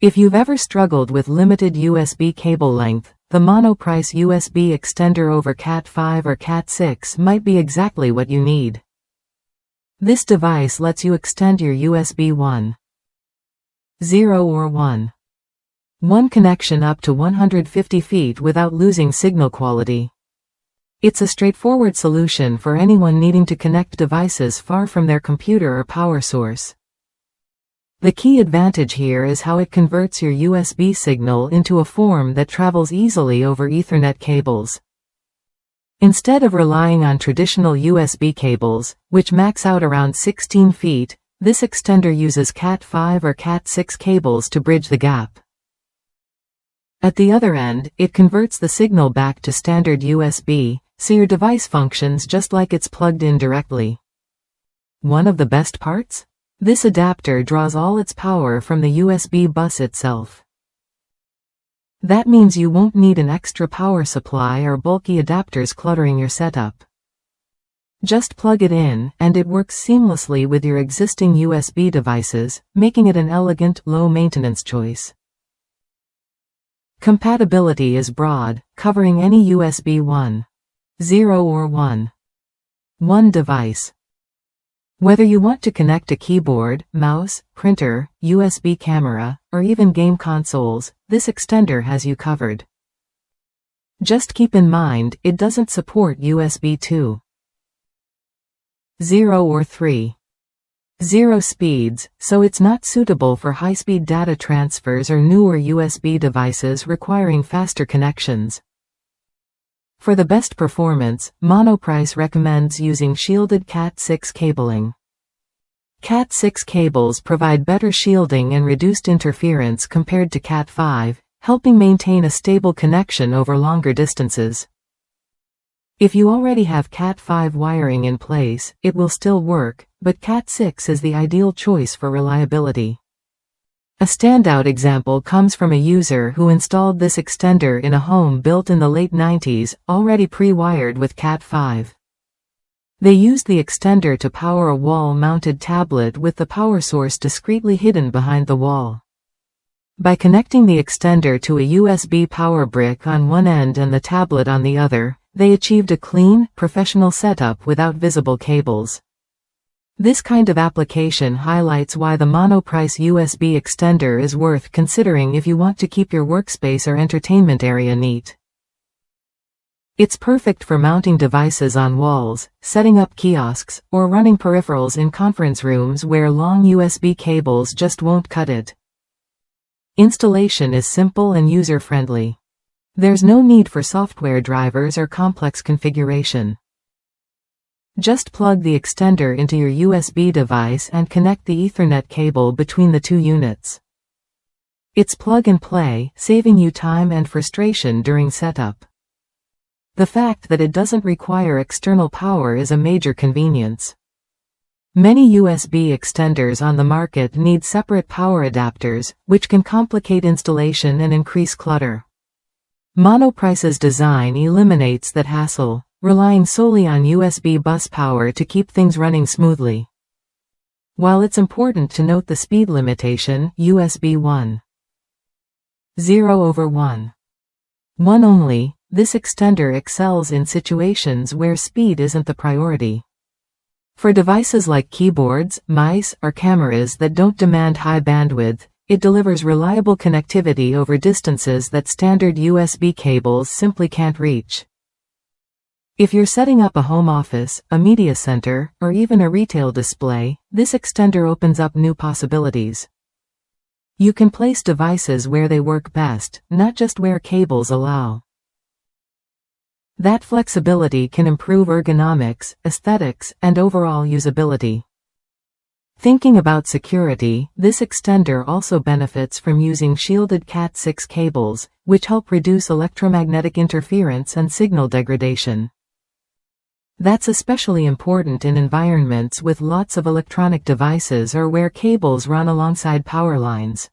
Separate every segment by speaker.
Speaker 1: If you've ever struggled with limited USB cable length, the Monoprice USB Extender over Cat5 or Cat6 might be exactly what you need. This device lets you extend your USB 1.0 or 1.1 connection up to 150 feet without losing signal quality. It's a straightforward solution for anyone needing to connect devices far from their computer or power source. The key advantage here is how it converts your USB signal into a form that travels easily over Ethernet cables. Instead of relying on traditional USB cables, which max out around 16 feet, this extender uses Cat5 or Cat6 cables to bridge the gap. At the other end, it converts the signal back to standard USB, so your device functions just like it's plugged in directly. One of the best parts? This adapter draws all its power from the USB bus itself. That means you won't need an extra power supply or bulky adapters cluttering your setup. Just plug it in, and it works seamlessly with your existing USB devices, making it an elegant, low-maintenance choice. Compatibility is broad, covering any USB 1.0 or 1.1 device. Whether you want to connect a keyboard, mouse, printer, USB camera, or even game consoles, this extender has you covered. Just keep in mind, it doesn't support USB 2.0 or 3.0 speeds, so it's not suitable for high-speed data transfers or newer USB devices requiring faster connections. For the best performance, Monoprice recommends using shielded Cat6 cabling. Cat6 cables provide better shielding and reduced interference compared to Cat5, helping maintain a stable connection over longer distances. If you already have Cat5 wiring in place, it will still work, but Cat6 is the ideal choice for reliability. A standout example comes from a user who installed this extender in a home built in the late 90s, already pre-wired with Cat5. They used the extender to power a wall-mounted tablet with the power source discreetly hidden behind the wall. By connecting the extender to a USB power brick on one end and the tablet on the other, they achieved a clean, professional setup without visible cables. This kind of application highlights why the Monoprice USB extender is worth considering if you want to keep your workspace or entertainment area neat. It's perfect for mounting devices on walls, setting up kiosks, or running peripherals in conference rooms where long USB cables just won't cut it. Installation is simple and user-friendly. There's no need for software drivers or complex configuration. Just plug the extender into your USB device and connect the Ethernet cable between the two units. It's plug and play, saving you time and frustration during setup. The fact that it doesn't require external power is a major convenience. Many USB extenders on the market need separate power adapters, which can complicate installation and increase clutter. Monoprice's design eliminates that hassle, relying solely on USB bus power to keep things running smoothly. While it's important to note the speed limitation, USB 1.0 over 1.1 only, this extender excels in situations where speed isn't the priority. For devices like keyboards, mice, or cameras that don't demand high bandwidth, it delivers reliable connectivity over distances that standard USB cables simply can't reach. If you're setting up a home office, a media center, or even a retail display, this extender opens up new possibilities. You can place devices where they work best, not just where cables allow. That flexibility can improve ergonomics, aesthetics, and overall usability. Thinking about security, this extender also benefits from using shielded Cat6 cables, which help reduce electromagnetic interference and signal degradation. That's especially important in environments with lots of electronic devices or where cables run alongside power lines.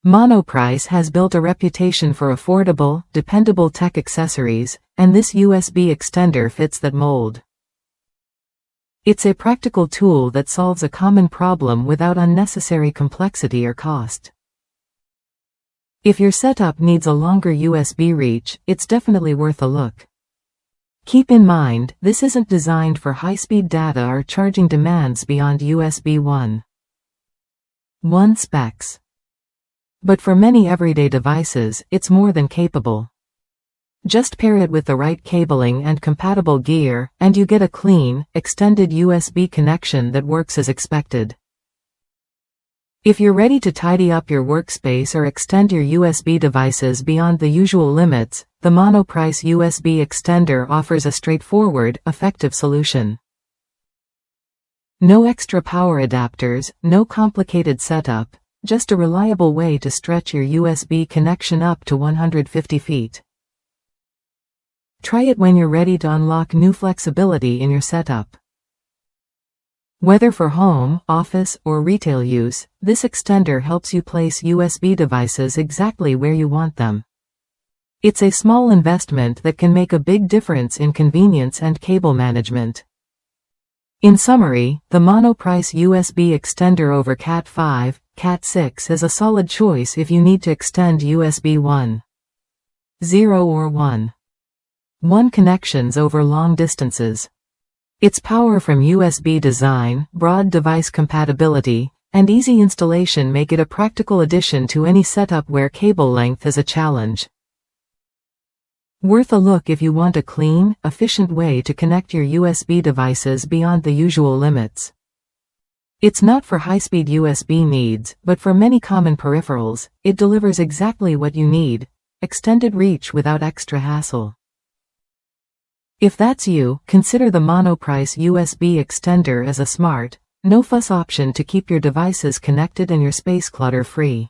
Speaker 1: Monoprice has built a reputation for affordable, dependable tech accessories, and this USB extender fits that mold. It's a practical tool that solves a common problem without unnecessary complexity or cost. If your setup needs a longer USB reach, it's definitely worth a look. Keep in mind, this isn't designed for high-speed data or charging demands beyond USB 1.1 specs. But for many everyday devices, it's more than capable. Just pair it with the right cabling and compatible gear, and you get a clean, extended USB connection that works as expected. If you're ready to tidy up your workspace or extend your USB devices beyond the usual limits, the Monoprice USB Extender offers a straightforward, effective solution. No extra power adapters, no complicated setup, just a reliable way to stretch your USB connection up to 150 feet. Try it when you're ready to unlock new flexibility in your setup. Whether for home, office, or retail use, this extender helps you place USB devices exactly where you want them. It's a small investment that can make a big difference in convenience and cable management. In summary, the Monoprice USB Extender over Cat5, Cat6 is a solid choice if you need to extend USB 1.0 or 1.1 connections over long distances. Its power from USB design, broad device compatibility, and easy installation make it a practical addition to any setup where cable length is a challenge. Worth a look if you want a clean, efficient way to connect your USB devices beyond the usual limits. It's not for high-speed USB needs, but for many common peripherals, it delivers exactly what you need: extended reach without extra hassle. If that's you, consider the Monoprice USB Extender as a smart, no-fuss option to keep your devices connected and your space clutter-free.